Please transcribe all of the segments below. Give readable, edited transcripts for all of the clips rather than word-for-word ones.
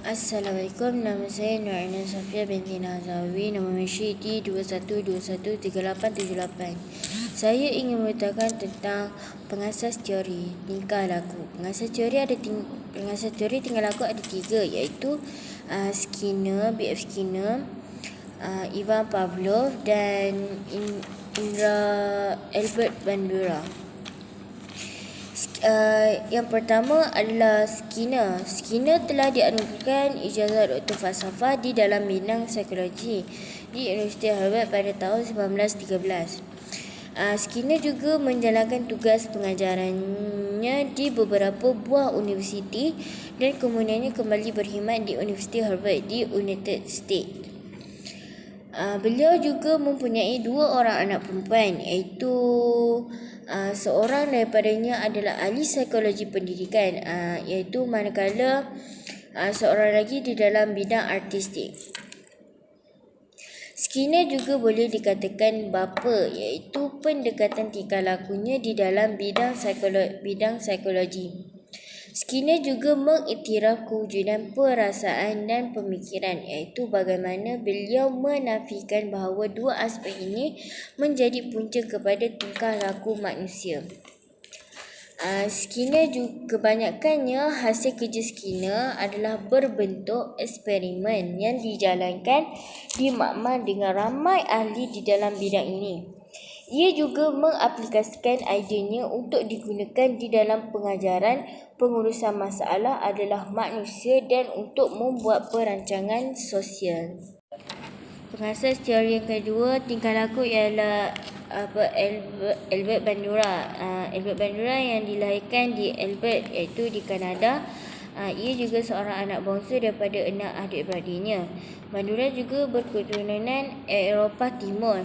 Assalamualaikum, nama saya Nur Aina Safia binti Nazawi, nombor mesyik D21213878. Saya ingin memberitakan tentang pengasas teori tingkah laku. Pengasas teori tingkah laku ada 3, iaitu Skinner, B.F. Skinner, Ivan Pavlov dan Albert Bandura. Yang pertama adalah Skinner. Skinner telah dianugerahkan ijazah Doktor Falsafah di dalam bidang psikologi di Universiti Harvard pada tahun 1913. Skinner juga menjalankan tugas pengajarannya di beberapa buah universiti dan kemudiannya kembali berkhidmat di Universiti Harvard di United States. Beliau juga mempunyai 2 orang anak perempuan, iaitu seorang daripadanya adalah ahli psikologi pendidikan, iaitu manakala seorang lagi di dalam bidang artistik. Skinner juga boleh dikatakan bapa, iaitu pendekatan tingkah lakunya di dalam bidang psikologi. Skinner juga mengiktiraf kewujudan perasaan dan pemikiran, iaitu bagaimana beliau menafikan bahawa 2 aspek ini menjadi punca kepada tingkah laku manusia. Skinner juga kebanyakannya hasil kerja Skinner adalah berbentuk eksperimen yang dijalankan di makmal dengan ramai ahli di dalam bidang ini. Ia juga mengaplikasikan idenya untuk digunakan di dalam pengajaran pengurusan masalah adalah manusia dan untuk membuat perancangan sosial. Pengasas teori yang kedua tingkah laku ialah Albert Bandura. Albert Bandura yang dilahirkan di Albert, iaitu di Kanada. Ia juga seorang anak bongsu daripada 6 adik-beradiknya. Bandura juga berketurunan Eropah Timur.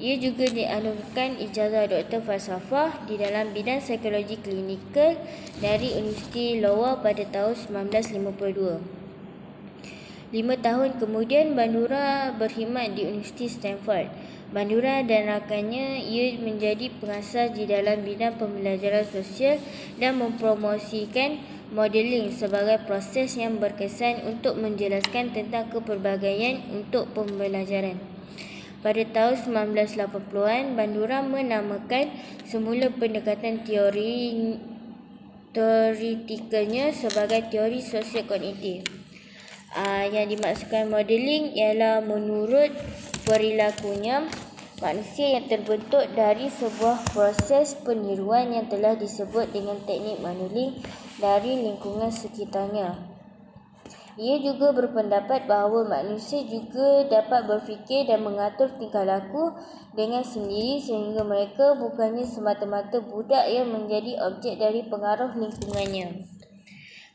Ia juga dianugerahkan ijazah Doktor Falsafah di dalam bidang psikologi klinikal dari Universiti Iowa pada tahun 1952. 5 tahun kemudian Bandura berkhidmat di Universiti Stanford. Bandura dan rakannya ia menjadi pengasas di dalam bidang pembelajaran sosial dan mempromosikan modeling sebagai proses yang berkesan untuk menjelaskan tentang kepelbagaian untuk pembelajaran. Pada tahun 1980-an, Bandura menamakan semula pendekatan teoretikalnya sebagai teori sosial kognitif. Yang dimaksudkan modeling ialah menurut perilakunya manusia yang terbentuk dari sebuah proses peniruan yang telah disebut dengan teknik modeling dari lingkungan sekitarnya. Ia juga berpendapat bahawa manusia juga dapat berfikir dan mengatur tingkah laku dengan sendiri sehingga mereka bukannya semata-mata budak yang menjadi objek dari pengaruh lingkungannya.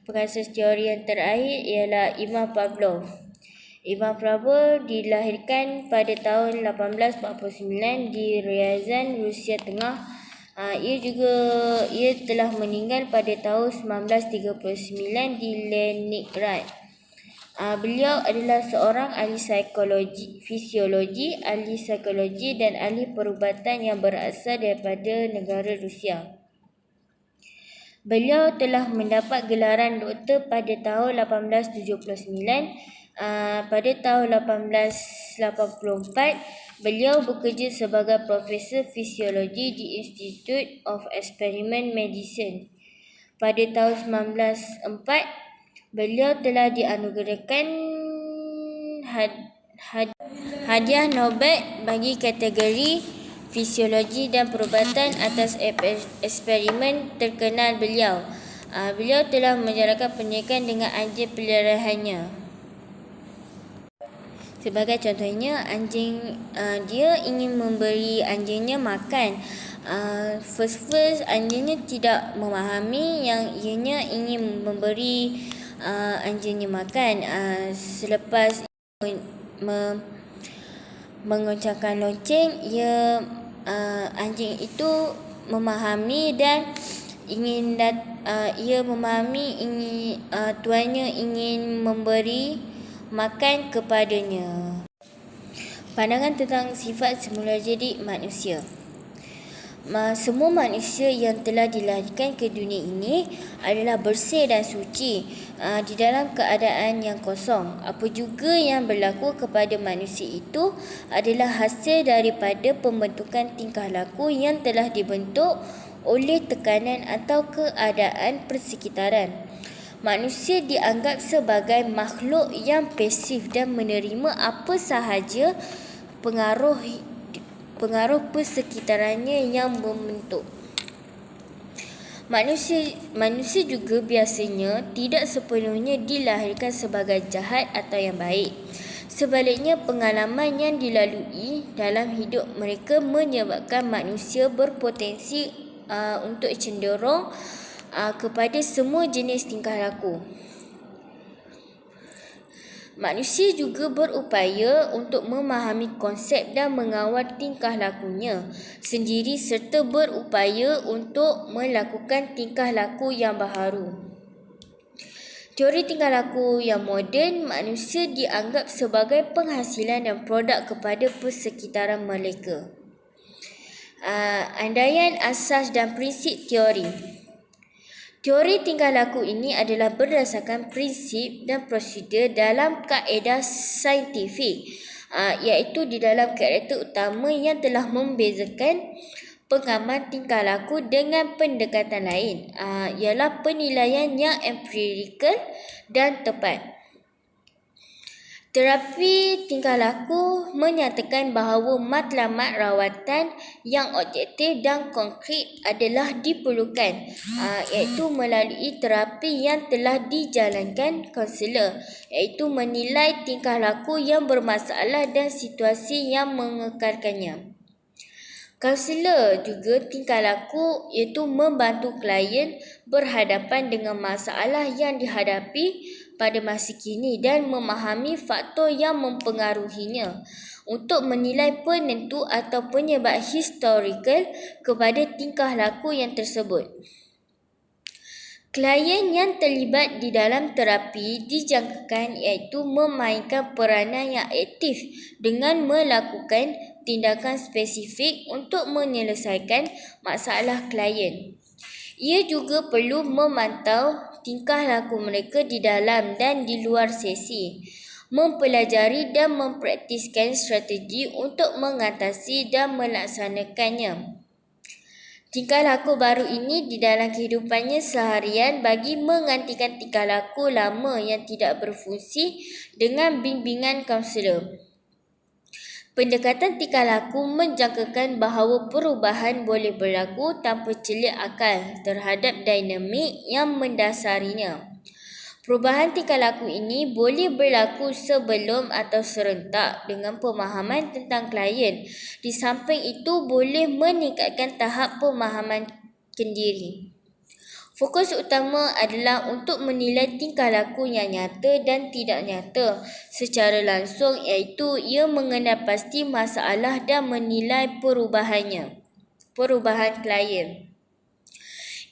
Pengasas teori yang terakhir ialah Ivan Pavlov. Ivan Pavlov dilahirkan pada tahun 1849 di Ryazan, Rusia Tengah. Ia telah meninggal pada tahun 1939 di Leningrad. Beliau adalah seorang ahli fisiologi, ahli psikologi dan ahli perubatan yang berasal daripada negara Rusia. Beliau telah mendapat gelaran doktor pada tahun 1879. Pada tahun 1884, beliau bekerja sebagai profesor fisiologi di Institute of Experimental Medicine. Pada tahun 1904, beliau telah dianugerahkan hadiah Nobel bagi kategori fisiologi dan perubatan atas eksperimen terkenal beliau. Beliau telah menjalankan pendidikan dengan anjing peliharaannya. Sebagai contohnya, dia ingin memberi anjingnya makan. First anjingnya tidak memahami yang ianya ingin memberi anjingnya makan. Selepas mengucapkan lonceng, anjing itu memahami dan tuannya ingin memberi makan kepadanya. Pandangan tentang sifat semula jadi manusia. semua manusia yang telah dilahirkan ke dunia ini adalah bersih dan suci di dalam keadaan yang kosong. Apa juga yang berlaku kepada manusia itu adalah hasil daripada pembentukan tingkah laku yang telah dibentuk oleh tekanan atau keadaan persekitaran. Manusia dianggap sebagai makhluk yang pasif dan menerima apa sahaja pengaruh persekitarannya yang membentuk. Manusia juga biasanya tidak sepenuhnya dilahirkan sebagai jahat atau yang baik. Sebaliknya, pengalaman yang dilalui dalam hidup mereka menyebabkan manusia berpotensi untuk cenderung kepada semua jenis tingkah laku. Manusia juga berupaya untuk memahami konsep dan mengawal tingkah lakunya sendiri serta berupaya untuk melakukan tingkah laku yang baharu. Teori tingkah laku yang moden, manusia dianggap sebagai penghasilan dan produk kepada persekitaran mereka. Andaian asas dan prinsip teori. Teori tingkah laku ini adalah berdasarkan prinsip dan prosedur dalam kaedah saintifik, iaitu di dalam karakter utama yang telah membezakan pengamal tingkah laku dengan pendekatan lain, ialah penilaian yang empirikal dan tepat. Terapi tingkah laku menyatakan bahawa matlamat rawatan yang objektif dan konkret adalah diperlukan, iaitu melalui terapi yang telah dijalankan kaunselor, iaitu menilai tingkah laku yang bermasalah dan situasi yang mengekalkannya. Kaunselor juga tingkah laku iaitu membantu klien berhadapan dengan masalah yang dihadapi pada masa kini dan memahami faktor yang mempengaruhinya untuk menilai penentu atau penyebab historikal kepada tingkah laku yang tersebut. Klien yang terlibat di dalam terapi dijangkakan iaitu memainkan peranan yang aktif dengan melakukan tindakan spesifik untuk menyelesaikan masalah klien. Ia juga perlu memantau tingkah laku mereka di dalam dan di luar sesi, mempelajari dan mempraktiskan strategi untuk mengatasi dan melaksanakannya. Tingkah laku baru ini di dalam kehidupannya seharian bagi menggantikan tingkah laku lama yang tidak berfungsi dengan bimbingan kaunselor. Pendekatan tingkah laku menjangkakan bahawa perubahan boleh berlaku tanpa celik akal terhadap dinamik yang mendasarinya. Perubahan tingkah laku ini boleh berlaku sebelum atau serentak dengan pemahaman tentang klien. Di samping itu, boleh meningkatkan tahap pemahaman kendiri. Fokus utama adalah untuk menilai tingkah laku yang nyata dan tidak nyata secara langsung, iaitu ia mengenal pasti masalah dan menilai perubahan klien.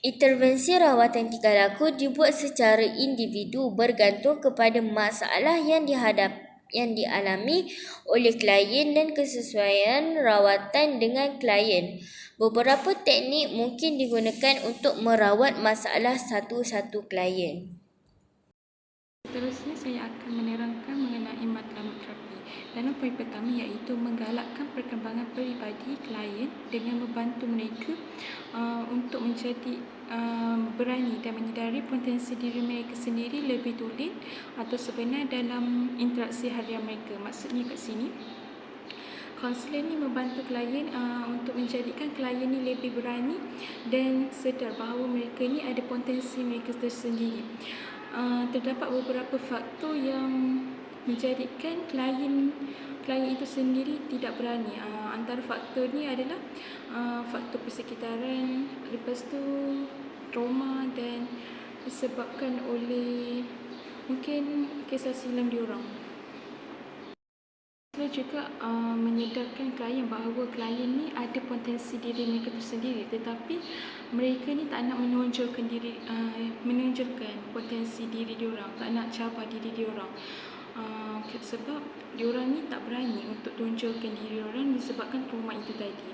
Intervensi rawatan tingkah laku dibuat secara individu bergantung kepada masalah yang dialami oleh klien dan kesesuaian rawatan dengan klien. Beberapa teknik mungkin digunakan untuk merawat masalah satu-satu klien. Seterusnya saya akan menerangkan mengenai matlamat terapi. Dalam poin pertama iaitu menggalakkan perkembangan peribadi klien dengan membantu mereka untuk menjadi berani dan menyedari potensi diri mereka sendiri lebih tulen atau sebenar dalam interaksi harian mereka. Maksudnya kat sini, kaunselor ni membantu klien untuk menjadikan klien ni lebih berani dan sedar bahawa mereka ni ada potensi mereka tersendiri. Terdapat beberapa faktor yang menjadikan klien itu sendiri tidak berani. Antara faktor ni adalah faktor persekitaran, lepas tu trauma dan disebabkan oleh mungkin kisah silam diorang. Saya juga menyedarkan klien bahawa klien ni ada potensi diri mereka tersendiri, tetapi mereka ni tak nak menonjolkan potensi diri diorang, tak nak cabar diri diorang. Sebab diorang ni tak berani untuk tonjolkan diri diorang disebabkan trauma itu tadi.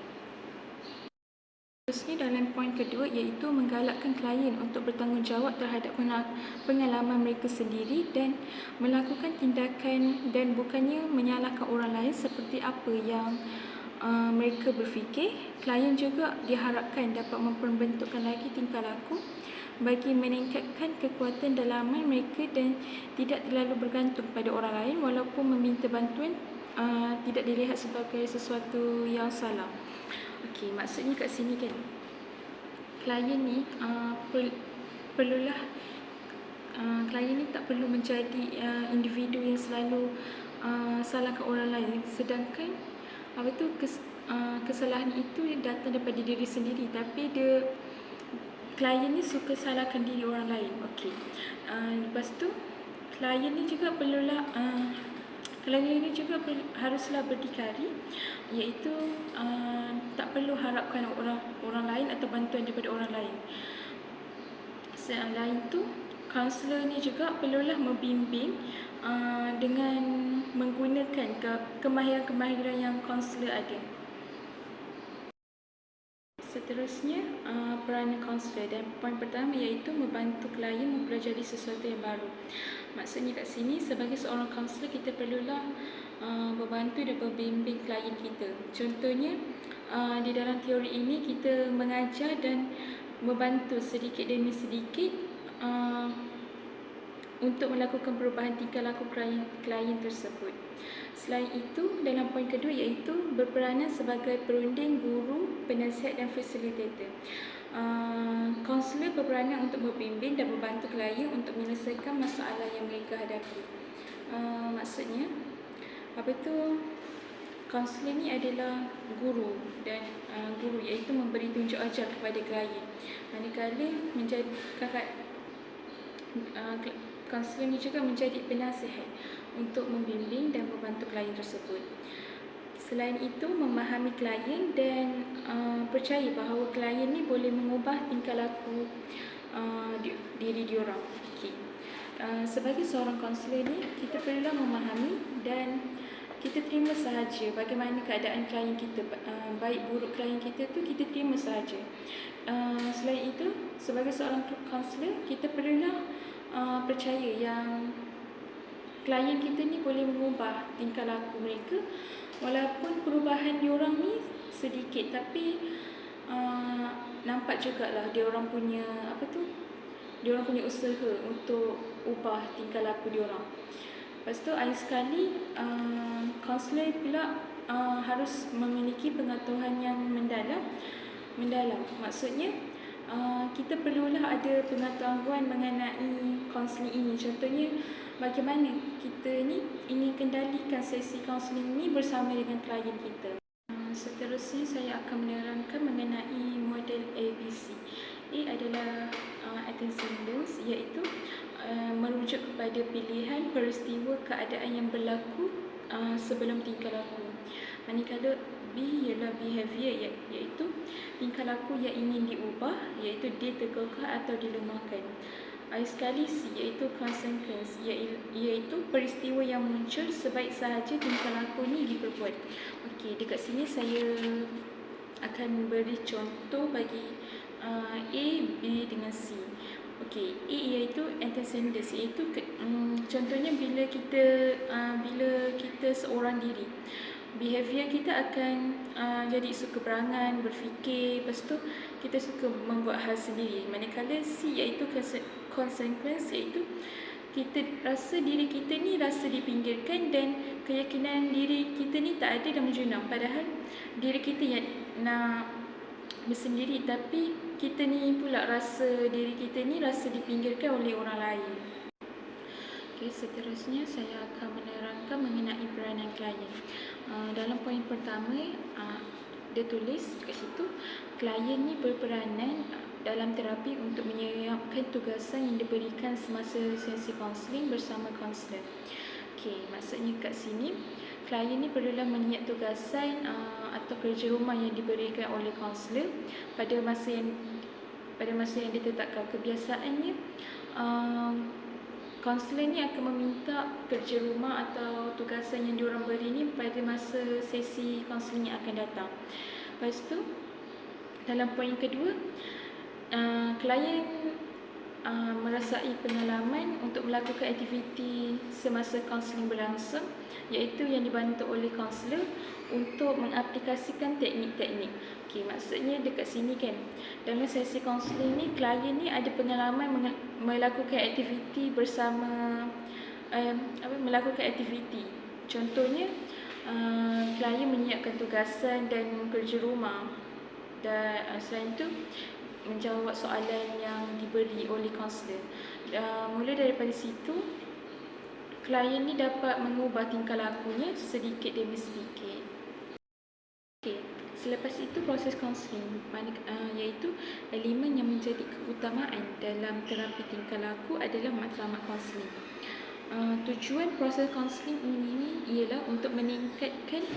Seterusnya dalam poin kedua iaitu menggalakkan klien untuk bertanggungjawab terhadap pengalaman mereka sendiri dan melakukan tindakan dan bukannya menyalahkan orang lain seperti apa yang mereka berfikir. Klien juga diharapkan dapat memperbentukkan lagi tingkah laku bagi meningkatkan kekuatan dalaman mereka dan tidak terlalu bergantung pada orang lain walaupun meminta bantuan tidak dilihat sebagai sesuatu yang salah. Okey, maksudnya kat sini kan klien ni perlulah klien ni tak perlu menjadi individu yang selalu salahkan orang lain, sedangkan kesalahan itu datang daripada diri sendiri, tapi klien ni suka salahkan diri orang lain. Okey. Lepas tu klien ni juga haruslah berdikari, iaitu tak perlu harapkan orang lain atau bantuan daripada orang lain. Selain itu, kaunselor ni juga perlulah membimbing dengan menggunakan kemahiran-kemahiran yang kaunselor ada. Seterusnya, peranan kaunselor, dan poin pertama iaitu membantu klien mempelajari sesuatu yang baru. Maksudnya kat sini, sebagai seorang kaunselor, kita perlulah membantu dan membimbing klien kita. Contohnya, di dalam teori ini kita mengajar dan membantu sedikit demi sedikit untuk melakukan perubahan tingkah laku klien tersebut. Selain itu, dalam poin kedua iaitu berperanan sebagai perunding, guru, penasihat dan fasilitator. Kaunselor berperanan untuk membimbing dan membantu klien untuk menyelesaikan masalah yang mereka hadapi. Maksudnya, kaunselor ni adalah guru dan guru iaitu memberi tunjuk ajar kepada klien. Manakala kaunselor ni juga menjadi penasihat untuk membimbing dan membantu klien tersebut. Selain itu, memahami klien dan percaya bahawa klien ni boleh mengubah tingkah laku diri diorang. Okay. Sebagai seorang kaunselor ni, kita perlulah memahami dan kita terima sahaja bagaimana keadaan klien kita, baik buruk klien kita tu kita terima sahaja. Selain itu, sebagai seorang kaunselor, kita perlulah percaya yang klien kita ni boleh mengubah tingkah laku mereka, walaupun perubahan diorang ni sedikit, tapi nampak jugalah diorang punya usaha untuk ubah tingkah laku diorang. Lepas tu, akhir sekali kaunselor pula harus memiliki pengetahuan yang mendalam. Maksudnya kita perlulah ada pengetahuan mengenai kaunseling ini. Contohnya, bagaimana kita ni ingin kendalikan sesi kaunseling ini bersama dengan klien kita. Seterusnya, saya akan menerangkan mengenai model ABC. A adalah antecedents, iaitu merujuk kepada pilihan, peristiwa, keadaan yang berlaku sebelum tingkah laku. Manakala B ialah behavior, iaitu tingkah laku yang ingin diubah, iaitu diteguhkan atau dilemahkan. Akhir sekali C iaitu consequence, iaitu peristiwa yang muncul sebaik sahaja tingkah laku ni diperbuat. Okey, dekat sini saya akan beri contoh bagi A, B dengan C. Okey, A iaitu antecedents, iaitu contohnya bila kita seorang diri, behavior kita akan jadi suka berangan, berfikir, lepas tu kita suka membuat hal sendiri. Manakala C iaitu consequence, iaitu kita rasa diri kita ni rasa dipinggirkan dan keyakinan diri kita ni tak ada dan menjunam, padahal diri kita yang nak bersendiri, tapi kita ni pula rasa diri kita ni rasa dipinggirkan oleh orang lain. Okay, seterusnya saya akan menerangkan mengenai peranan klien. Dalam poin pertama, dia tulis kat situ, klien ni berperanan dalam terapi untuk menyiapkan tugasan yang diberikan semasa sesi kaunseling bersama kaunselor. Okey, maksudnya kat sini klien ni perlulah menyiap tugasan atau kerja rumah yang diberikan oleh kaunselor pada masa yang ditetapkan. Kebiasaannya kaunselor ni akan meminta kerja rumah atau tugasan yang diorang beri ni pada masa sesi kaunseling yang akan datang. Lepas tu, Dalam poin kedua, klien merasai pengalaman untuk melakukan aktiviti semasa kaunseling berlangsung, iaitu yang dibantu oleh kaunselor untuk mengaplikasikan teknik-teknik. Okey, maksudnya dekat sini kan, dalam sesi kaunseling ni, klien ni ada pengalaman melakukan aktiviti bersama, melakukan aktiviti. Contohnya, klien menyiapkan tugasan dan kerja rumah, dan selain itu menjawab soalan yang diberi oleh kaunselor. Mula daripada situ, klien ni dapat mengubah tingkah lakunya sedikit demi sedikit. Okey, selepas itu proses kaunseling, iaitu elemen yang menjadi keutamaan dalam terapi tingkah laku adalah matlamat kaunseling. Tujuan proses kaunseling ini ialah untuk meningkatkan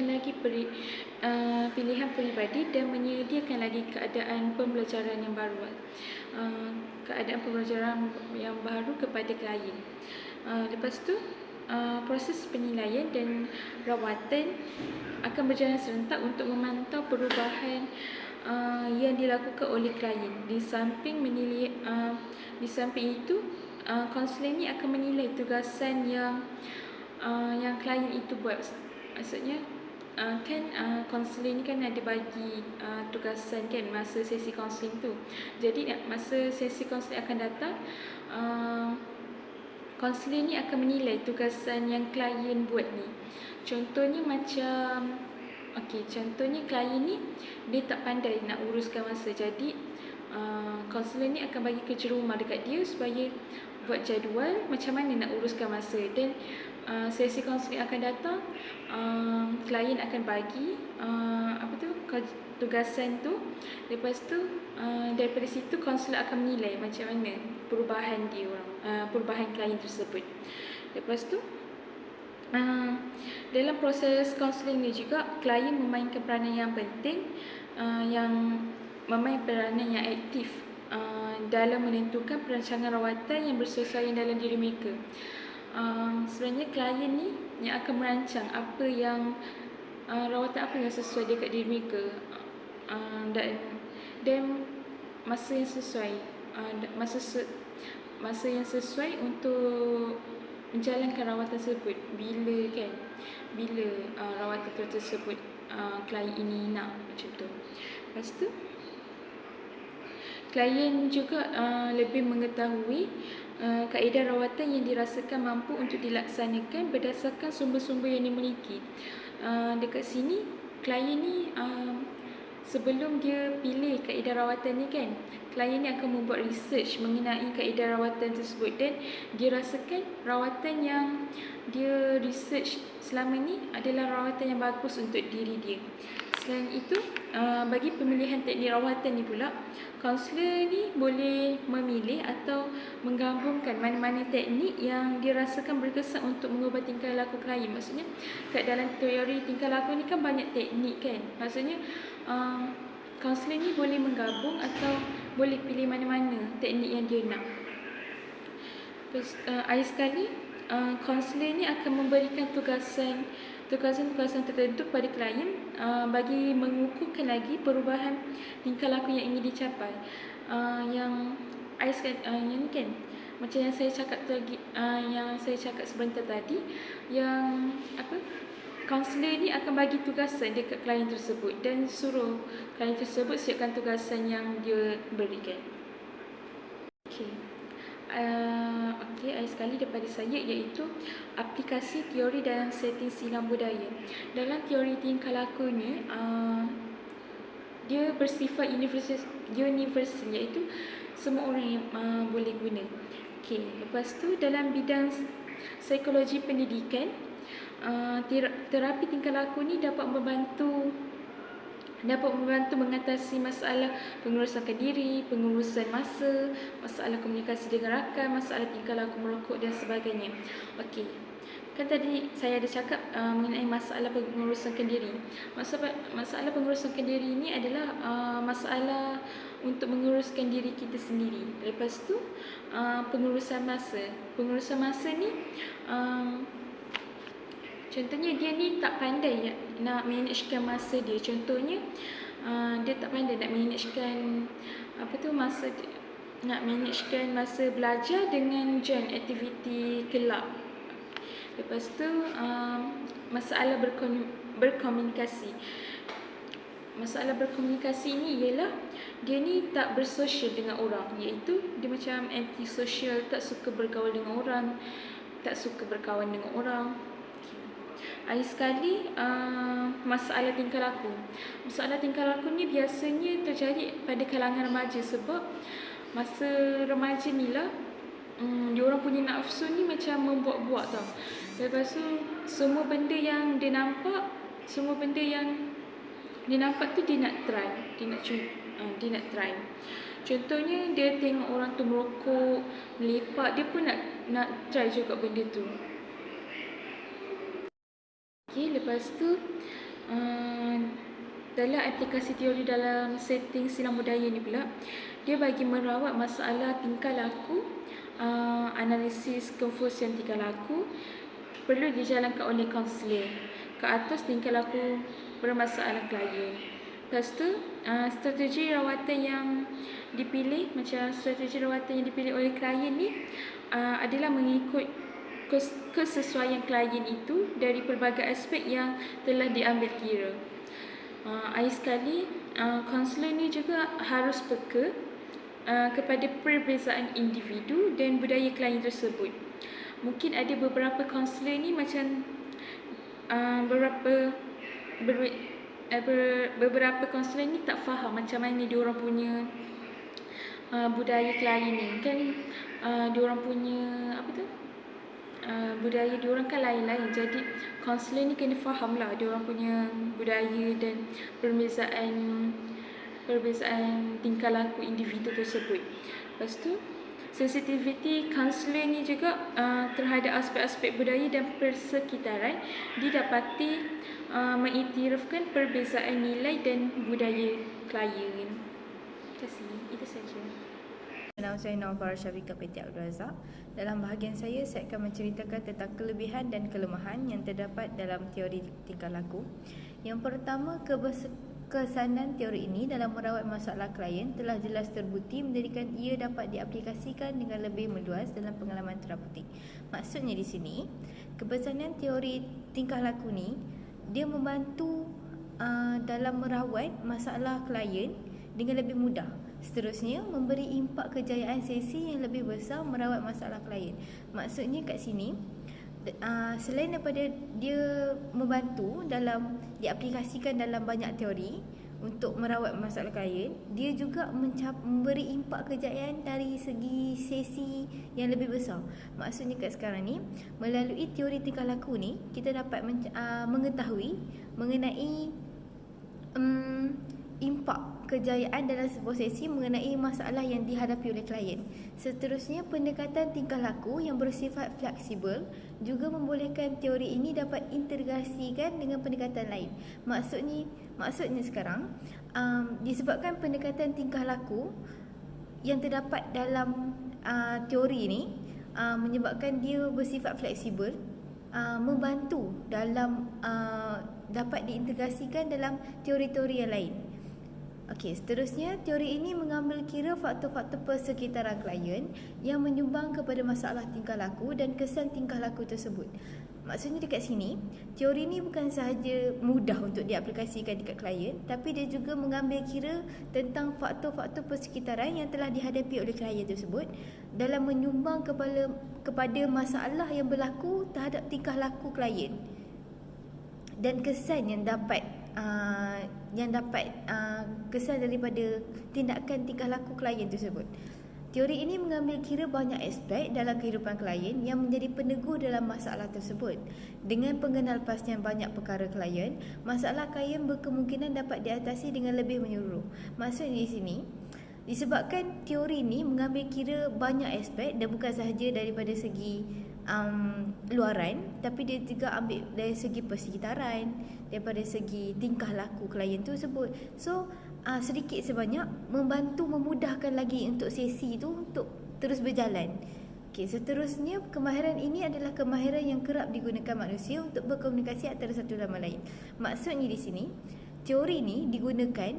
lagi pilihan peribadi dan menyediakan lagi keadaan pembelajaran yang baru kepada klien. Lepas tu, proses penilaian dan rawatan akan berjalan serentak untuk memantau perubahan yang dilakukan oleh klien. Di samping itu, kaunselor ni akan menilai tugasan yang klien itu buat. Maksudnya, kaunselor ni kan ada bagi tugasan kan masa sesi kaunseling tu. Jadi masa sesi kaunseling akan datang, kaunselor ni akan menilai tugasan yang klien buat ni. Contohnya klien ni dia tak pandai nak uruskan masa. Jadi kaunselor ni akan bagi kerja rumah dekat dia supaya buat jadual macam mana nak uruskan masa. Dan sesi kaunseling akan datang, klien akan bagi tugasan tu. Lepas tu, daripada situ kaunselor akan menilai macam mana perubahan klien tersebut. Lepas tu, dalam proses kaunseling ni juga klien memainkan peranan yang penting, peranan yang aktif dalam menentukan perancangan rawatan yang bersesuaian dalam diri mereka. Sebenarnya klien ni yang akan merancang rawatan apa yang sesuai dekat diri mereka, dan masa yang sesuai, masa yang sesuai untuk menjalankan rawatan tersebut. Bila rawatan tersebut klien ini nak, macam tu. Lepas tu, klien juga lebih mengetahui kaedah rawatan yang dirasakan mampu untuk dilaksanakan berdasarkan sumber-sumber yang dimiliki. Dekat sini, klien ni sebelum dia pilih kaedah rawatan ni kan, klien ni akan membuat research mengenai kaedah rawatan tersebut, dan dia rasakan rawatan yang dia research selama ni adalah rawatan yang bagus untuk diri dia. Selain itu, bagi pemilihan teknik rawatan ni pula, kaunselor ni boleh memilih atau menggabungkan mana-mana teknik yang dirasakan berkesan untuk mengubah tingkah laku klien. Maksudnya, kat dalam teori tingkah laku ni kan banyak teknik kan. Maksudnya, kaunselor ni boleh menggabung atau boleh pilih mana-mana teknik yang dia nak. Terus, akhir sekali, kaunselor ni akan memberikan tugasan tertentu kepada klien bagi mengukuhkan lagi perubahan tingkah laku yang ingin dicapai. Yang ni kan, macam yang saya cakap sebentar tadi, yang kaunselor ni akan bagi tugasan dekat klien tersebut dan suruh klien tersebut siapkan tugasan yang dia berikan. Akhir sekali daripada saya, iaitu aplikasi teori dalam setting silang budaya. Dalam teori tingkah laku ni, dia bersifat universal, iaitu semua orang yang boleh guna. Lepas tu, dalam bidang psikologi pendidikan, terapi tingkah laku ni dapat membantu mengatasi masalah pengurusan diri, pengurusan masa, masalah komunikasi dengan rakan, masalah tingkah laku merokok dan sebagainya. Kan tadi saya ada cakap mengenai masalah pengurusan diri. Masalah pengurusan diri ini adalah masalah untuk menguruskan diri kita sendiri. Lepas tu, pengurusan masa. Pengurusan masa ni, contohnya dia ni tak pandai nak managekan masa dia. Contohnya, dia tak pandai nak managekan masa belajar dengan join aktiviti kelab. Lepas tu masalah berkomunikasi. Masalah berkomunikasi ni ialah dia ni tak bersosial dengan orang, iaitu dia macam anti-social, tak suka bergaul dengan orang, tak suka berkawan dengan orang. Ada sekali masalah tingkah laku. Masalah tingkah laku ni biasanya terjadi pada kalangan remaja, sebab masa remaja ni lah diorang punya nafsu ni macam membuat-buat tau. Lepas tu semua benda yang dia nampak tu dia nak try. Dia nak try. Contohnya dia tengok orang tu merokok, melepak, dia pun nak try juga benda tu. Okay, lepas tu dalam aplikasi teori dalam setting silang budaya ni pula, dia bagi merawat masalah tingkah laku, analisis konfusi tingkah laku perlu dijalankan oleh kaunselor ke atas tingkah laku bermasalah klien. Lepas tu strategi rawatan yang dipilih oleh klien ni adalah mengikut kesesuaian klien itu dari pelbagai aspek yang telah diambil kira. Ada sekali kaunselor ni juga harus peka kepada perbezaan individu dan budaya klien tersebut. Mungkin ada beberapa kaunselor ni macam beberapa kaunselor ni tak faham macam mana diorang punya budaya klien ni. Kan diorang punya budaya diorang kan lain-lain. Jadi kaunselor ni kena faham lah diorang punya budaya dan perbezaan tingkah laku individu tersebut. Lepas tu sensitiviti kaunselor ni juga terhadap aspek-aspek budaya dan persekitaran didapati mengiktirafkan perbezaan nilai dan budaya klien. Terima kasih. Itu saja. Nama saya Nawfar Syafiqah Peti Abdul Razak. Dalam bahagian saya akan menceritakan tentang kelebihan dan kelemahan yang terdapat dalam teori tingkah laku. Yang pertama, kesanan teori ini dalam merawat masalah klien telah jelas terbukti menjadikan ia dapat diaplikasikan dengan lebih meluas dalam pengalaman terapeutik. Maksudnya di sini, kebesanan teori tingkah laku ni dia membantu dalam merawat masalah klien dengan lebih mudah. Seterusnya, memberi impak kejayaan sesi yang lebih besar merawat masalah klien. Maksudnya kat sini, selain daripada dia membantu dalam diaplikasikan dalam banyak teori untuk merawat masalah klien, dia juga memberi impak kejayaan dari segi sesi yang lebih besar. Maksudnya kat sekarang ni, melalui teori tingkah laku ni, kita dapat mengetahui mengenai impak kejayaan dalam sebuah sesi mengenai masalah yang dihadapi oleh klien. Seterusnya, pendekatan tingkah laku yang bersifat fleksibel juga membolehkan teori ini dapat integrasikan dengan pendekatan lain. Maksudnya sekarang, disebabkan pendekatan tingkah laku yang terdapat dalam teori ini menyebabkan dia bersifat fleksibel, membantu dalam dapat diintegrasikan dalam teori-teori yang lain. Okey, seterusnya teori ini mengambil kira faktor-faktor persekitaran klien yang menyumbang kepada masalah tingkah laku dan kesan tingkah laku tersebut. Maksudnya dekat sini, teori ini bukan sahaja mudah untuk diaplikasikan dekat klien, tapi dia juga mengambil kira tentang faktor-faktor persekitaran yang telah dihadapi oleh klien tersebut dalam menyumbang kepada masalah yang berlaku terhadap tingkah laku klien dan kesan yang dapat kesan daripada tindakan tingkah laku klien tersebut. Teori ini mengambil kira banyak aspek dalam kehidupan klien yang menjadi peneguh dalam masalah tersebut. Dengan pengenalpastian banyak perkara klien, masalah klien berkemungkinan dapat diatasi dengan lebih menyeluruh. Maksudnya di sini, disebabkan teori ini mengambil kira banyak aspek dan bukan sahaja daripada segi luaran, tapi dia juga ambil dari segi persekitaran, daripada segi tingkah laku klien tersebut. So sedikit sebanyak membantu memudahkan lagi untuk sesi itu untuk terus berjalan. Okey, seterusnya, kemahiran ini adalah kemahiran yang kerap digunakan manusia untuk berkomunikasi antara satu sama lain. Maksudnya di sini, teori ni digunakan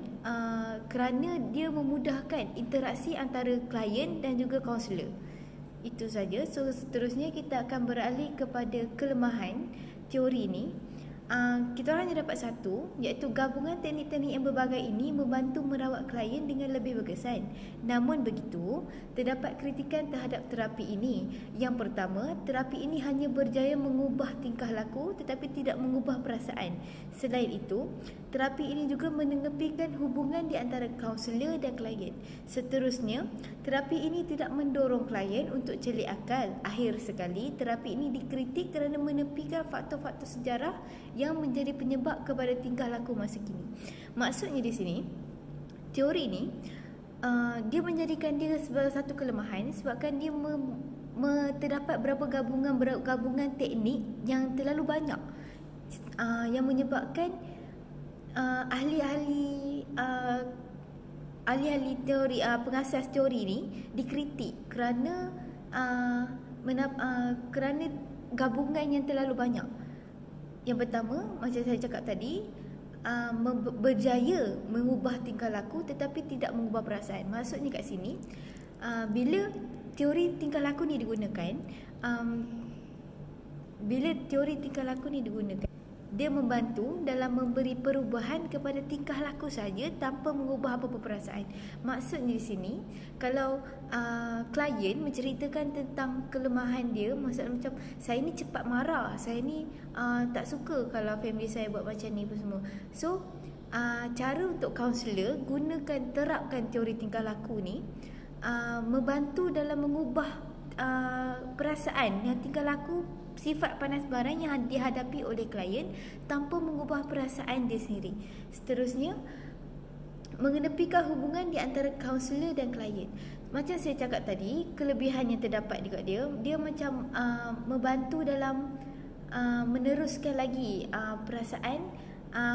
kerana dia memudahkan interaksi antara klien dan juga kaunselor. Itu saja. So seterusnya kita akan beralih kepada kelemahan teori ni. Kita orang hanya dapat satu, iaitu gabungan teknik-teknik yang berbagai ini membantu merawat klien dengan lebih berkesan. Namun begitu, terdapat kritikan terhadap terapi ini. Yang pertama, terapi ini hanya berjaya mengubah tingkah laku tetapi tidak mengubah perasaan. Selain itu, terapi ini juga mengenepikan hubungan di antara kaunselor dan klien. Seterusnya, terapi ini tidak mendorong klien untuk celik akal. Akhir sekali, terapi ini dikritik kerana menepikan faktor-faktor sejarah yang menjadi penyebab kepada tingkah laku masa kini. Maksudnya di sini, teori ni dia menjadikan dia sebagai satu kelemahan sebabkan dia terdapat berapa gabungan teknik yang terlalu banyak, yang menyebabkan ahli-ahli teori, pengasas teori ni dikritik kerana kerana gabungan yang terlalu banyak. Yang pertama, macam saya cakap tadi, berjaya mengubah tingkah laku tetapi tidak mengubah perasaan. Maksudnya kat sini, bila teori tingkah laku ni digunakan, dia membantu dalam memberi perubahan kepada tingkah laku saja tanpa mengubah apa-apa perasaan. Maksudnya di sini, kalau klien menceritakan tentang kelemahan dia, maksudnya macam saya ni cepat marah, saya ni tak suka kalau family saya buat macam ni apa semua. So cara untuk kaunselor terapkan teori tingkah laku ni membantu dalam mengubah perasaan yang tingkah laku, sifat panas barang yang dihadapi oleh klien tanpa mengubah perasaan dia sendiri. Seterusnya, mengenepikan hubungan di antara kaunselor dan klien. Macam saya cakap tadi, kelebihan yang terdapat dekat dia macam membantu dalam meneruskan lagi perasaan,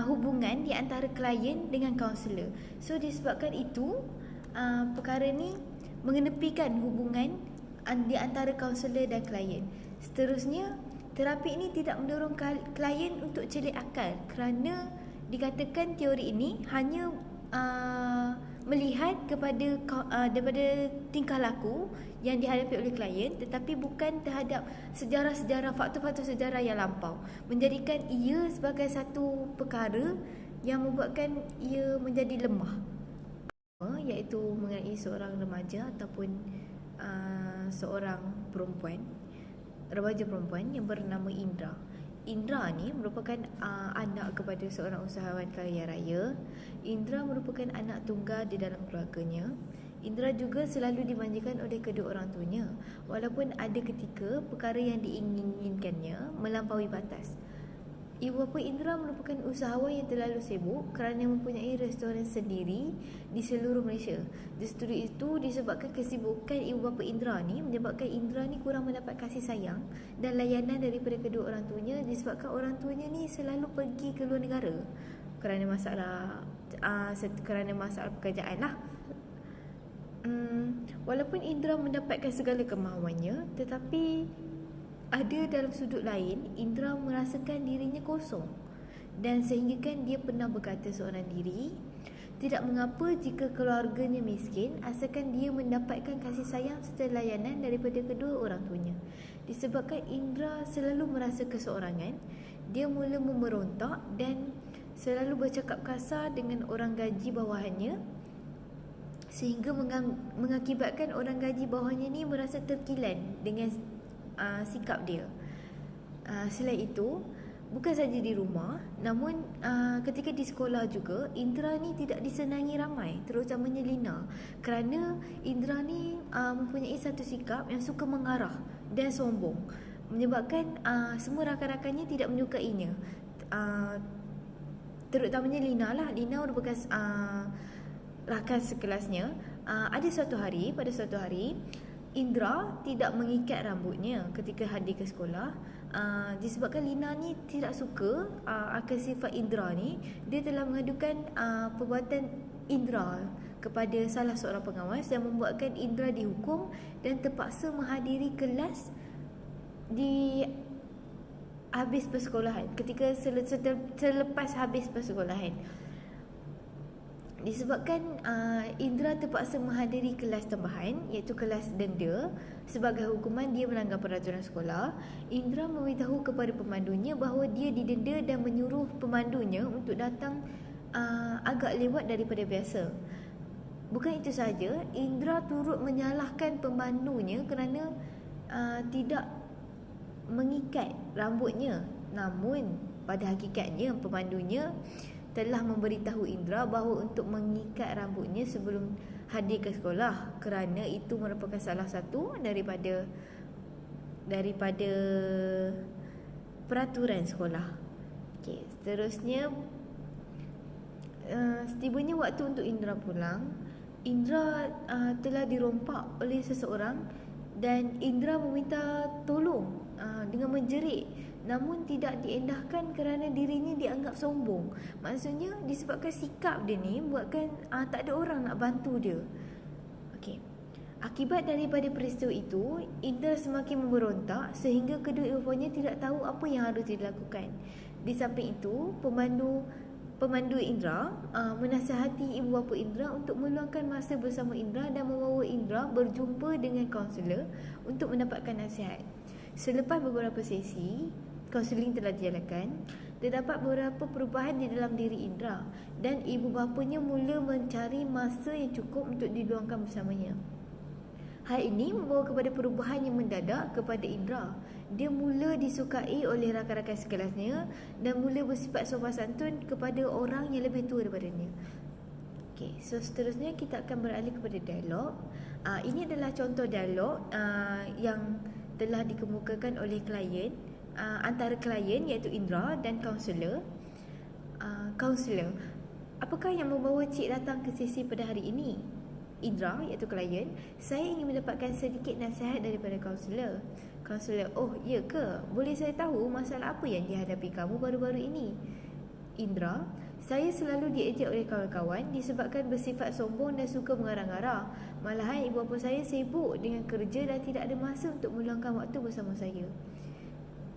hubungan di antara klien dengan kaunselor. So disebabkan itu, perkara ni mengenepikan hubungan di antara kaunselor dan klien. Seterusnya, terapi ini tidak mendorong klien untuk celik akal kerana dikatakan teori ini hanya melihat daripada tingkah laku yang dihadapi oleh klien tetapi bukan terhadap sejarah-sejarah, faktor-faktor sejarah yang lampau, menjadikan ia sebagai satu perkara yang membuatkan ia menjadi lemah, iaitu mengenai seorang remaja ataupun seorang remaja perempuan yang bernama Indra. Indra ni merupakan anak kepada seorang usahawan kaya raya. Indra merupakan anak tunggal di dalam keluarganya. Indra juga selalu dimanjakan oleh kedua orang tuanya, walaupun ada ketika perkara yang diinginkannya melampaui batas. Ibu bapa Indra merupakan usahawan yang terlalu sibuk kerana mempunyai restoran sendiri di seluruh Malaysia. Justru itu, disebabkan kesibukan ibu bapa Indra ni menyebabkan Indra ni kurang mendapat kasih sayang dan layanan daripada kedua orang tuanya, disebabkan orang tuanya ni selalu pergi ke luar negara kerana masalah pekerjaan lah. Walaupun Indra mendapatkan segala kemahuannya, tetapi ada dalam sudut lain, Indra merasakan dirinya kosong. Dan sehinggakan dia pernah berkata seorang diri, tidak mengapa jika keluarganya miskin, asalkan dia mendapatkan kasih sayang serta layanan daripada kedua orang tuanya. Disebabkan Indra selalu merasa keseorangan, dia mula memberontak dan selalu bercakap kasar dengan orang gaji bawahannya, sehingga mengakibatkan orang gaji bawahannya ni merasa terkilan dengan sikap dia. Selain itu, bukan saja di rumah, namun ketika di sekolah juga, Indra ni tidak disenangi ramai, terutamanya Lina, kerana Indra ni mempunyai satu sikap yang suka mengarah dan sombong, menyebabkan semua rakan-rakannya tidak menyukainya, terutamanya Lina lah. Lina merupakan rakan sekelasnya. Pada suatu hari Indra tidak mengikat rambutnya ketika hadir ke sekolah. Disebabkan Lina ni tidak suka akan sifat Indra ni, dia telah mengadukan perbuatan Indra kepada salah seorang pengawas yang membuatkan Indra dihukum dan terpaksa menghadiri kelas di habis persekolahan, ketika selepas habis persekolahan. Disebabkan Indra terpaksa menghadiri kelas tambahan iaitu kelas denda sebagai hukuman dia melanggar peraturan sekolah, Indra memberitahu kepada pemandunya bahawa dia didenda dan menyuruh pemandunya untuk datang agak lewat daripada biasa. Bukan itu sahaja, Indra turut menyalahkan pemandunya kerana tidak mengikat rambutnya. Namun pada hakikatnya pemandunya telah memberitahu Indra bahawa untuk mengikat rambutnya sebelum hadir ke sekolah kerana itu merupakan salah satu daripada peraturan sekolah. Okey, seterusnya setibanya waktu untuk Indra pulang, Indra telah dirompak oleh seseorang dan Indra meminta tolong dengan menjerit, namun tidak diendahkan kerana dirinya dianggap sombong. Maksudnya disebabkan sikap dia ni buatkan tak ada orang nak bantu dia. Okey. Akibat daripada peristiwa itu, Indra semakin memberontak sehingga kedua ibu-bapanya tidak tahu apa yang harus dilakukan. Di samping itu, pemandu Indra menasihati ibu bapa Indra untuk meluangkan masa bersama Indra dan membawa Indra berjumpa dengan kaunselor untuk mendapatkan nasihat. Selepas beberapa sesi kaunseling telah dijalankan, terdapat beberapa perubahan di dalam diri Indra dan ibu bapanya mula mencari masa yang cukup untuk diluangkan bersamanya. Hal ini membawa kepada perubahan yang mendadak kepada Indra. Dia mula disukai oleh rakan-rakan sekelasnya dan mula bersifat sopan santun kepada orang yang lebih tua daripadanya. Okey, so seterusnya kita akan beralih kepada dialog. Ini adalah contoh dialog yang telah dikemukakan oleh klien, antara klien iaitu Indra dan kaunselor. Kaunselor, apakah yang membawa cik datang ke sesi pada hari ini? Indra iaitu klien, saya ingin mendapatkan sedikit nasihat daripada kaunselor. Kaunselor, oh ya ke? Boleh saya tahu masalah apa yang dihadapi kamu baru-baru ini? Indra, saya selalu diejek oleh kawan-kawan disebabkan bersifat sombong dan suka mengarang-arang. Malahan ibu bapa saya sibuk dengan kerja dan tidak ada masa untuk meluangkan waktu bersama saya.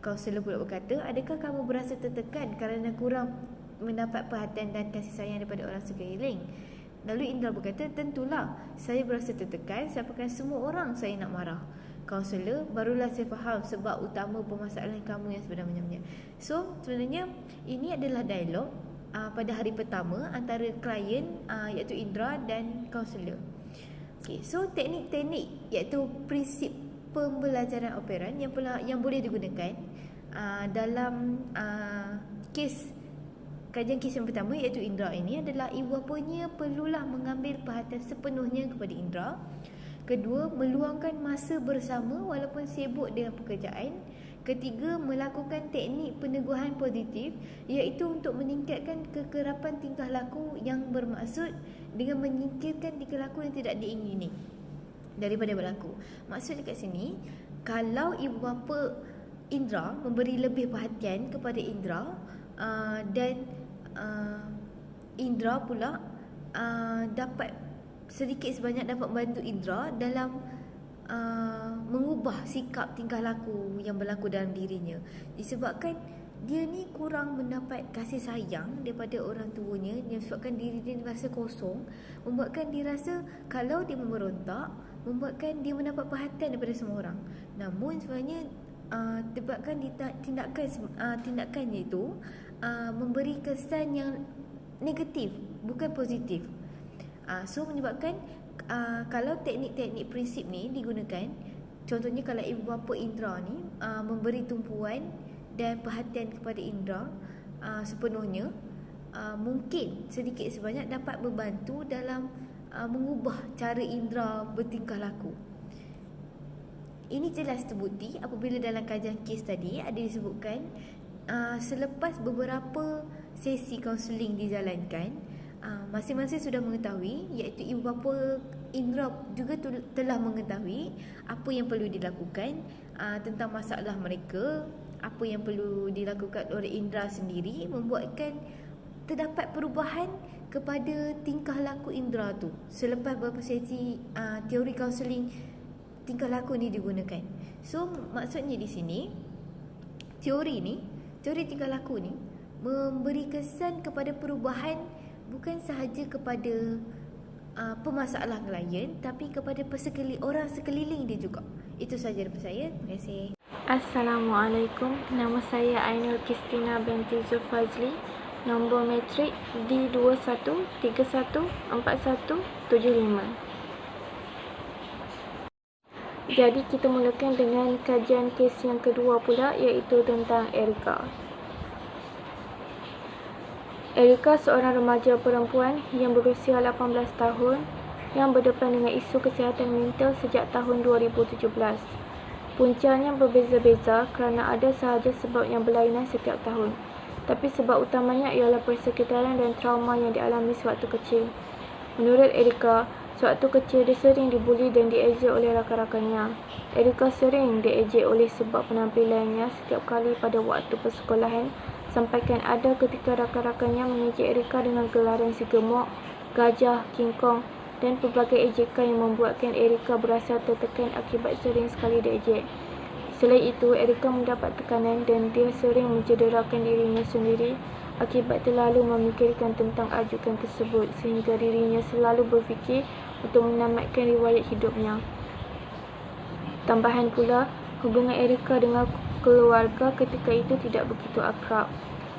Kaunselor pula berkata, adakah kamu berasa tertekan kerana kurang mendapat perhatian dan kasih sayang daripada orang sekeliling? Lalu Indra berkata, tentulah saya berasa tertekan sebabkan semua orang saya nak marah. Kaunselor, barulah saya faham sebab utama permasalahan kamu yang sebenarnya. So, sebenarnya ini adalah dialog pada hari pertama antara klien iaitu Indra dan kaunselor. Okay, so teknik-teknik iaitu prinsip pembelajaran operan yang boleh digunakan dalam kajian kes yang pertama iaitu Indra ini adalah ibu bapanya perlulah mengambil perhatian sepenuhnya kepada Indra. Kedua, meluangkan masa bersama walaupun sibuk dengan pekerjaan. Ketiga, melakukan teknik peneguhan positif iaitu untuk meningkatkan kekerapan tingkah laku yang bermaksud dengan menyingkirkan tingkah laku yang tidak diingini daripada berlaku. Maksud dekat sini, kalau ibu bapa Indra memberi lebih perhatian kepada Indra dan Indra pula dapat sedikit sebanyak dapat membantu Indra dalam mengubah sikap tingkah laku yang berlaku dalam dirinya, disebabkan dia ni kurang mendapat kasih sayang daripada orang tuanya, disebabkan diri dia rasa kosong, membuatkan dia rasa kalau dia memberontak, membuatkan dia mendapat perhatian daripada semua orang. Namun sebenarnya disebabkan tindakannya itu memberi kesan yang negatif, bukan positif. So menyebabkan kalau teknik-teknik prinsip ni digunakan, contohnya kalau ibu bapa Indra ni memberi tumpuan dan perhatian kepada Indra sepenuhnya, mungkin sedikit sebanyak dapat membantu dalam mengubah cara Indra bertingkah laku. Ini jelas terbukti apabila dalam kajian kes tadi ada disebutkan selepas beberapa sesi kaunseling dijalankan, masing-masing sudah mengetahui, iaitu ibu bapa Indra juga telah mengetahui apa yang perlu dilakukan tentang masalah mereka, apa yang perlu dilakukan oleh Indra sendiri, membuatkan terdapat perubahan kepada tingkah laku Indra tu selepas beberapa sesi teori kaunseling tingkah laku ni digunakan. So maksudnya di sini teori tingkah laku ni memberi kesan kepada perubahan bukan sahaja kepada pemasalah klien, tapi kepada orang sekeliling dia juga. Itu sahaja daripada saya. Terima kasih. Assalamualaikum. Nama saya Ainul Kristina binti Zulfazli. Nombor matrik D21314175. Jadi kita mulakan dengan kajian kes yang kedua pula, iaitu tentang Erika. Erika seorang remaja perempuan yang berusia 18 tahun yang berdepan dengan isu kesihatan mental sejak tahun 2017. Puncanya berbeza-beza kerana ada sahaja sebab yang berlainan setiap tahun. Tapi sebab utamanya ialah persekitaran dan trauma yang dialami sewaktu kecil. Menurut Erika, sewaktu kecil dia sering dibuli dan diejek oleh rakan-rakannya. Erika sering diejek oleh sebab penampilannya setiap kali pada waktu persekolahan, sampaikan ada ketika rakan-rakannya mengejek Erika dengan gelaran si gemuk, gajah, King Kong dan pelbagai ejekan yang membuatkan Erika berasa tertekan akibat sering sekali diejek. Selain itu, Erika mendapat tekanan dan dia sering mencederakan dirinya sendiri akibat terlalu memikirkan tentang ajukan tersebut sehingga dirinya selalu berfikir untuk menamatkan riwayat hidupnya. Tambahan pula, hubungan Erika dengan keluarga ketika itu tidak begitu akrab.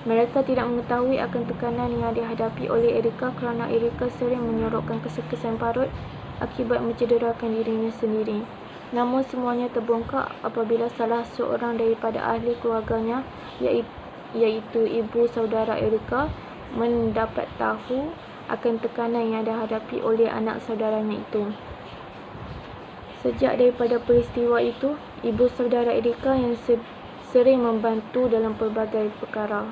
Mereka tidak mengetahui akan tekanan yang dihadapi oleh Erika kerana Erika sering menyorokkan kesan parut akibat mencederakan dirinya sendiri. Namun semuanya terbongkar apabila salah seorang daripada ahli keluarganya, iaitu ibu saudara Erika, mendapat tahu akan tekanan yang dihadapi oleh anak saudaranya itu. Sejak daripada peristiwa itu, ibu saudara Erika yang sering membantu dalam pelbagai perkara.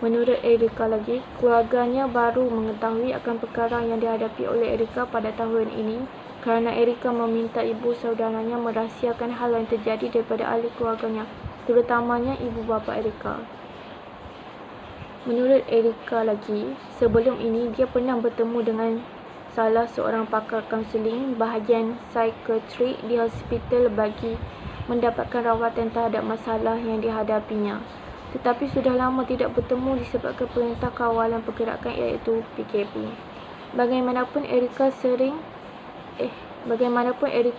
Menurut Erika lagi, keluarganya baru mengetahui akan perkara yang dihadapi oleh Erika pada tahun ini kerana Erika meminta ibu saudaranya merahsiakan hal yang terjadi daripada ahli keluarganya, terutamanya ibu bapa Erika. Menurut Erika lagi, sebelum ini dia pernah bertemu dengan salah seorang pakar kaunseling bahagian psikiatri di hospital bagi mendapatkan rawatan terhadap masalah yang dihadapinya. Tetapi sudah lama tidak bertemu disebabkan Perintah Kawalan Pergerakan iaitu PKP. Bagaimanapun Erika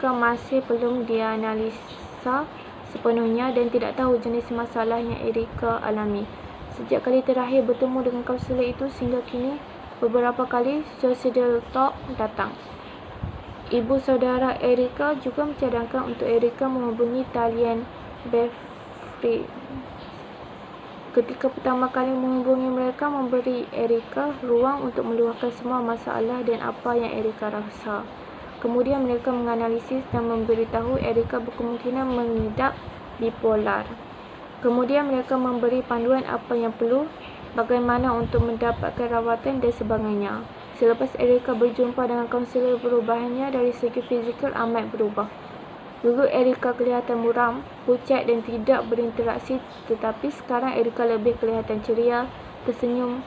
masih belum dianalisa sepenuhnya dan tidak tahu jenis masalah yang Erika alami. Sejak kali terakhir bertemu dengan kaunselor itu sehingga kini, beberapa kali suicidal talk datang. Ibu saudara Erika juga mencadangkan untuk Erika menghubungi talian Befri. Ketika pertama kali menghubungi mereka memberi Erika ruang untuk meluahkan semua masalah dan apa yang Erika rasa. Kemudian mereka menganalisis dan memberitahu Erika berkemungkinan mengidap bipolar. Kemudian mereka memberi panduan apa yang perlu, bagaimana untuk mendapatkan rawatan dan sebagainya. Selepas Erika berjumpa dengan kaunselor, perubahannya dari segi fizikal amat berubah. Dulu Erika kelihatan muram, pucat dan tidak berinteraksi, tetapi sekarang Erika lebih kelihatan ceria, tersenyum,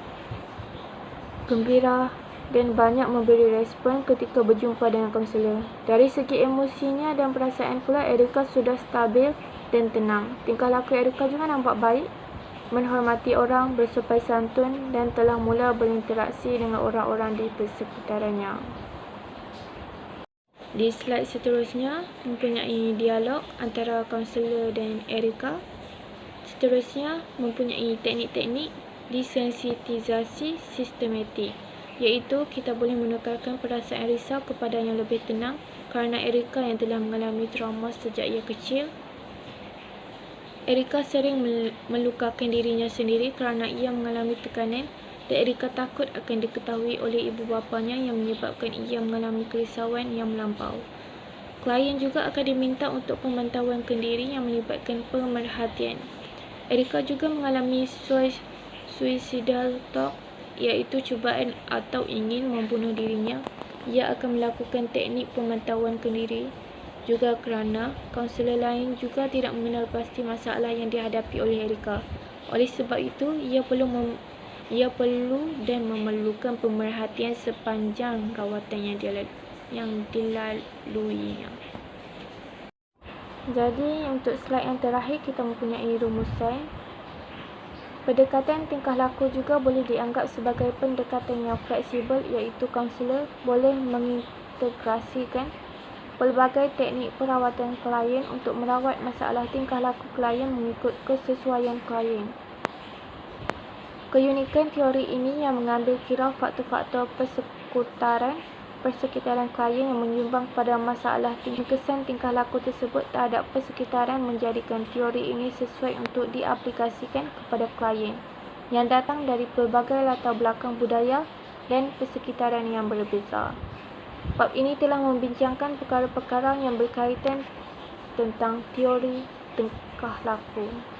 gembira dan banyak memberi respon ketika berjumpa dengan kaunselor. Dari segi emosinya dan perasaan pula, Erika sudah stabil dan tenang. Tingkah laku Erika juga nampak baik, menghormati orang, bersopan santun dan telah mula berinteraksi dengan orang-orang di persekitarannya. Di slide seterusnya mempunyai dialog antara kaunselor dan Erika. Seterusnya mempunyai teknik-teknik desensitisasi sistematik, iaitu kita boleh menukarkan perasaan risau kepada yang lebih tenang kerana Erika yang telah mengalami trauma sejak ia kecil. Erika sering melukakan dirinya sendiri kerana ia mengalami tekanan dan Erika takut akan diketahui oleh ibu bapanya yang menyebabkan ia mengalami kerisauan yang melampau. Klien juga akan diminta untuk pemantauan kendiri yang melibatkan pemerhatian. Erika juga mengalami suicidal thought, iaitu cubaan atau ingin membunuh dirinya. Ia akan melakukan teknik pemantauan kendiri juga kerana kaunselor lain juga tidak mengenal pasti masalah yang dihadapi oleh Erika. Oleh sebab itu, ia perlu dan memerlukan pemerhatian sepanjang rawatan yang dilaluinya. Jadi untuk slide yang terakhir kita mempunyai rumusan. Pendekatan tingkah laku juga boleh dianggap sebagai pendekatan yang fleksibel, iaitu kaunselor boleh mengintegrasikan pelbagai teknik perawatan klien untuk merawat masalah tingkah laku klien mengikut kesesuaian klien. Keunikan teori ini yang mengambil kira faktor-faktor persekitaran klien yang menyumbang pada masalah kesan tingkah laku tersebut terhadap persekitaran menjadikan teori ini sesuai untuk diaplikasikan kepada klien yang datang dari pelbagai latar belakang budaya dan persekitaran yang berbeza. Bab ini telah membincangkan perkara-perkara yang berkaitan tentang teori tingkah laku.